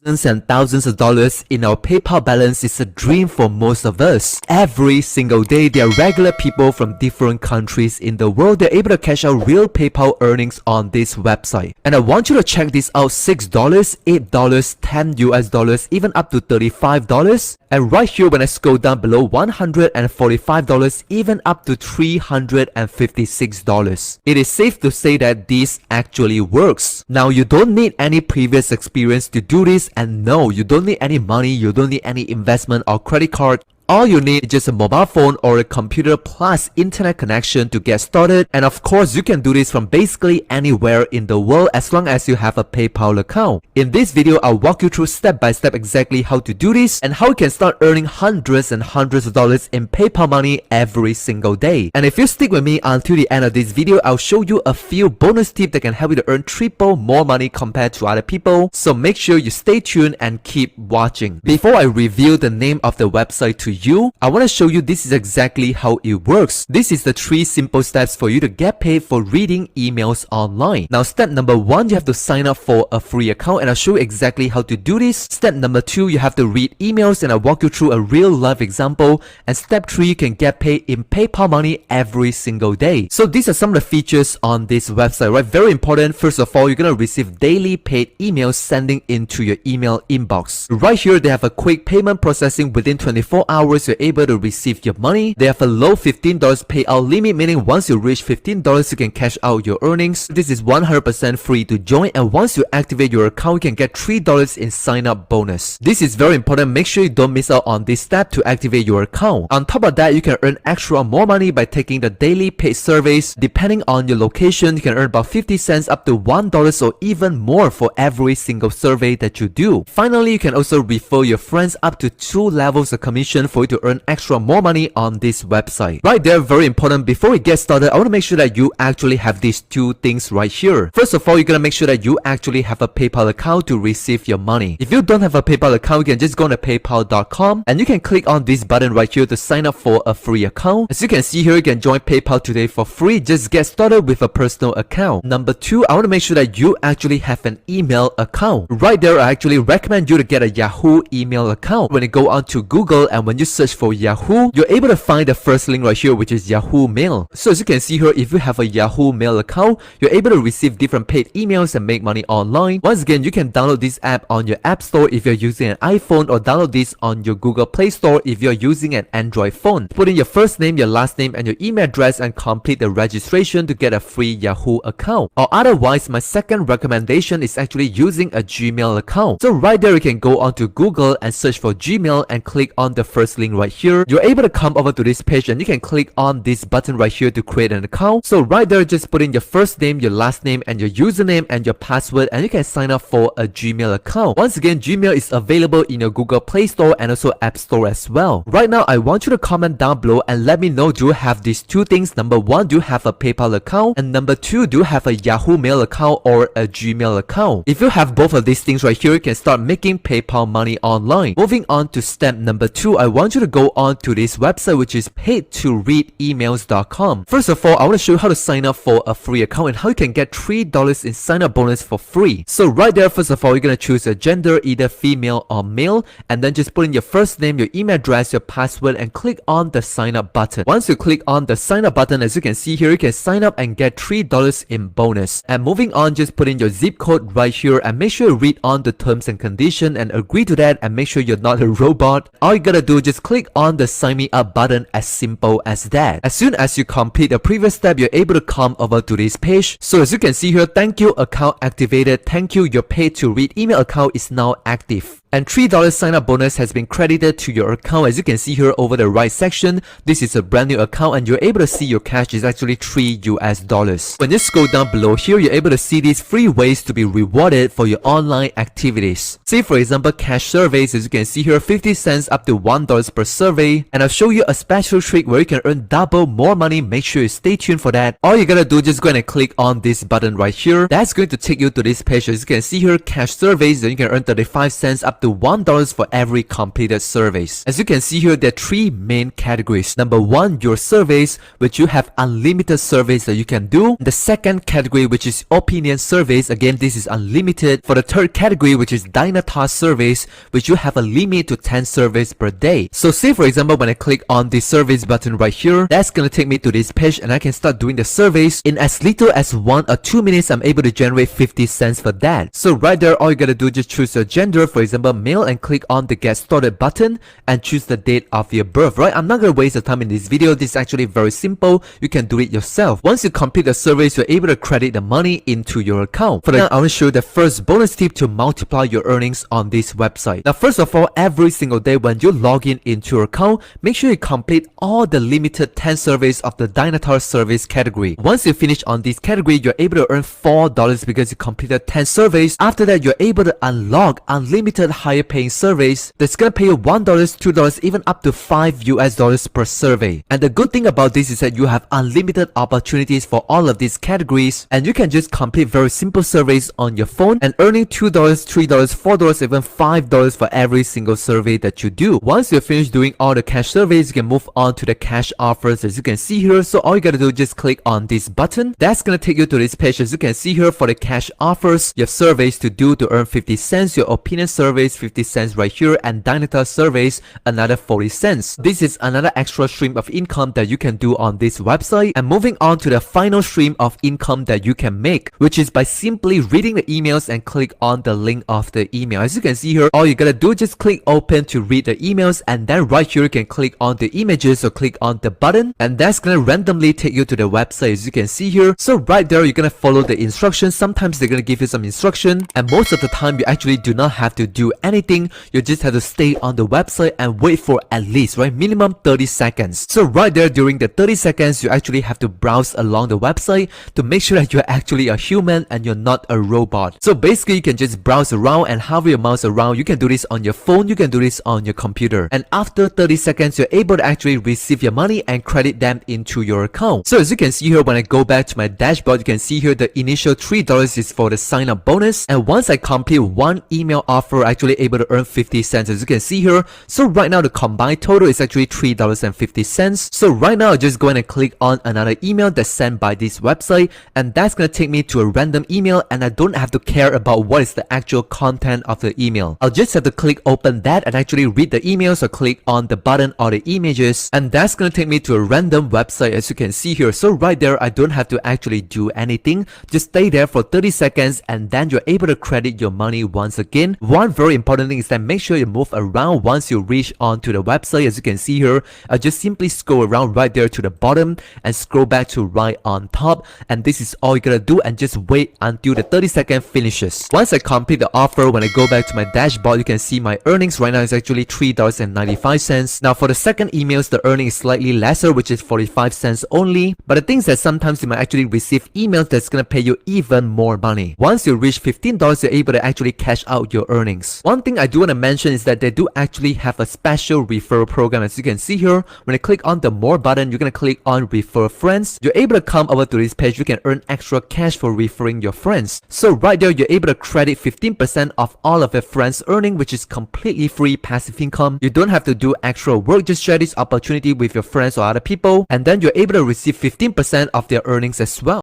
and thousands of dollars in our PayPal balance is a dream for most of us. Every single day, there are regular people from different countries in the world. They're able to cash out real PayPal earnings on this website. And I want you to check this out: $6, $8, $10 US, even up to $35. And right here, when I scroll down below, $145, even up to $356. It is safe to say that this actually works. Now, you don't need any previous experience to do this, and no, you don't need any money, you don't need any investment or credit card. All you need is just a mobile phone or a computer plus internet connection to get started. And of course, you can do this from basically anywhere in the world as long as you have a PayPal account. In this video, I'll walk you through step by step exactly how to do this and how you can start earning hundreds and hundreds of dollars in PayPal money every single day. And if you stick with me until the end of this video, I'll show you a few bonus tips that can help you to earn triple more money compared to other people. So make sure you stay tuned and keep watching. Before I reveal the name of the website to you, I want to show you this is exactly how it works. This is the 3 simple steps for you to get paid for reading emails online. Now, step number 1, you have to sign up for a free account, and I'll show you exactly how to do this. Step number 2, you have to read emails, and I'll walk you through a real life example. And step 3, you can get paid in PayPal money every single day. So these are some of the features on this website, right? Very important. First of all, you're going to receive daily paid emails sending into your email inbox. Right here, they have a quick payment processing within 24 hours. You're able to receive your money. They have a low $15 payout limit, meaning once you reach $15, you can cash out your earnings. This is 100% free to join, and once you activate your account, you can get $3 in sign-up bonus. This is very important. Make sure you don't miss out on this step to activate your account. On top of that, you can earn extra more money by taking the daily paid surveys. Depending on your location, you can earn about 50 cents up to $1 or even more for every single survey that you do. Finally, you can also refer your friends up to 2 levels of commission for you to earn extra more money on this website. Right there, very important. Before we get started, I want to make sure that you actually have these 2 things right here. First of all, you're gonna make sure that you actually have a PayPal account to receive your money. If you don't have a PayPal account, you can just go to paypal.com and you can click on this button right here to sign up for a free account. As you can see here, you can join PayPal today for free. Just get started with a personal account. Number 2, I want to make sure that you actually have an email account. Right there, I actually recommend you to get a Yahoo email account. When you go onto Google and when you search for Yahoo, you're able to find the first link right here, which is Yahoo Mail. So as you can see here, if you have a Yahoo Mail account, you're able to receive different paid emails and make money online. Once again, you can download this app on your App Store if you're using an iPhone, or download this on your Google Play Store if you're using an Android phone. Put in your first name, your last name, and your email address and complete the registration to get a free Yahoo account. Or otherwise, my second recommendation is actually using a Gmail account. So right there, you can go onto Google and search for Gmail and click on the first link right here. You're able to come over to this page and you can click on this button right here to create an account. So right there, just put in your first name, your last name, and your username and your password, and you can sign up for a Gmail account. Once again, Gmail is available in your Google Play Store and also App Store as well. Right now, I want you to comment down below and let me know, do you have these 2 things? Number 1, do you have a PayPal account? And number 2, do you have a Yahoo Mail account or a Gmail account? If you have both of these things right here, you can start making PayPal money online. Moving on to step number 2, I want you to go on to this website, which is paidtoreademails.com. First of all, I want to show you how to sign up for a free account and how you can get $3 in sign-up bonus for free. So right there, first of all, you're going to choose a gender, either female or male, and then just put in your first name, your email address, your password, and click on the sign up button. Once you click on the sign up button, as you can see here, you can sign up and get $3 in bonus. And moving on, just put in your zip code right here and make sure you read on the terms and conditions and agree to that, and make sure you're not a robot. All you gotta do is just click on the sign me up button, as simple as that. As soon as you complete the previous step, you're able to come over to this page. So as you can see here, thank you, account activated. Thank you, your paid to read email account is now active. And $3 sign-up bonus has been credited to your account. As you can see here over the right section, this is a brand new account and you're able to see your cash is actually $3 US. When you scroll down below here, you're able to see these free ways to be rewarded for your online activities. Say for example, cash surveys. As you can see here, 50 cents up to $1 per survey. And I'll show you a special trick where you can earn double more money. Make sure you stay tuned for that. All you gotta do is just go ahead and click on this button right here. That's going to take you to this page. As you can see here, cash surveys, then you can earn 35 cents up to $1 for every completed surveys. As you can see here, there are 3 main categories. Number 1, your surveys, which you have unlimited surveys that you can do. The second category, which is opinion surveys, again this is unlimited. For the third category, which is Dynatar surveys, which you have a limit to 10 surveys per day. So say for example, when I click on the surveys button right here, that's gonna take me to this page and I can start doing the surveys. In as little as 1 or 2 minutes, I'm able to generate 50 cents for that. So right there, all you gotta do, just choose your gender, for example male, and click on the get started button and choose the date of your birth, right? I'm not gonna waste the time in this video. This is actually very simple. You can do it yourself. Once you complete the surveys, you're able to credit the money into your account. For that, I want to show you the first bonus tip to multiply your earnings on this website. Now first of all, every single day when you log in into your account, make sure you complete all the limited 10 surveys of the Dynatar surveys category. Once you finish on this category, you're able to earn $4 because you completed 10 surveys. After that, you're able to unlock unlimited higher paying surveys that's gonna pay you $1, $2, even up to $5 per survey. And the good thing about this is that you have unlimited opportunities for all of these categories, and you can just complete very simple surveys on your phone and earning $2, $3, $4, even $5 for every single survey that you do. Once you're finished doing all the cash surveys, you can move on to the cash offers, as you can see here. So all you gotta do is just click on this button. That's gonna take you to this page. As you can see here, for the cash offers, you have surveys to do to earn 50 cents, your opinion surveys 50 cents right here, and Dynatar surveys another 40 cents. This is another extra stream of income that you can do on this website. And moving on to the final stream of income that you can make, which is by simply reading the emails and click on the link of the email. As you can see here, all you gotta do is just click open to read the emails, and then right here you can click on the images or click on the button, and that's gonna randomly take you to the website, as you can see here. So right there, you're gonna follow the instructions. Sometimes they're gonna give you some instruction, and most of the time you actually do not have to do anything. You just have to stay on the website and wait for at least, right, minimum 30 seconds. So right there, during the 30 seconds, you actually have to browse along the website to make sure that you're actually a human and you're not a robot. So basically, you can just browse around and hover your mouse around. You can do this on your phone, you can do this on your computer, and after 30 seconds, you're able to actually receive your money and credit them into your account. So as you can see here, when I go back to my dashboard, you can see here the initial $3 is for the sign up bonus, and once I complete 1 email offer, I'm actually able to earn 50 cents, as you can see here. So right now the combined total is actually $3.50. So right now, I'll just go in and click on another email that's sent by this website, and that's gonna take me to a random email, and I don't have to care about what is the actual content of the email. I'll just have to click open that and actually read the emails, or click on the button or the images, and that's gonna take me to a random website, as you can see here. So right there, I don't have to actually do anything. Just stay there for 30 seconds and then you're able to credit your money once again. One very important thing is that make sure you move around once you reach onto the website. As you can see here, I just simply scroll around right there to the bottom and scroll back to right on top, and this is all you gotta do, and just wait until the 30-second finishes. Once I complete the offer, when I go back to my dashboard, you can see my earnings right now is actually $3.95. Now for the second emails, the earning is slightly lesser, which is 45 cents only, but the thing is that sometimes you might actually receive emails that's gonna pay you even more money. Once you reach $15, you're able to actually cash out your earnings. One thing I do want to mention is that they do actually have a special referral program. As you can see here, when I click on the more button, you're gonna click on refer friends. You're able to come over to this page. You can earn extra cash for referring your friends. So right there, you're able to credit 15% of all of your friends' earning, which is completely free passive income. You don't have to do extra work. Just share this opportunity with your friends or other people, and then you're able to receive 15% of their earnings as well.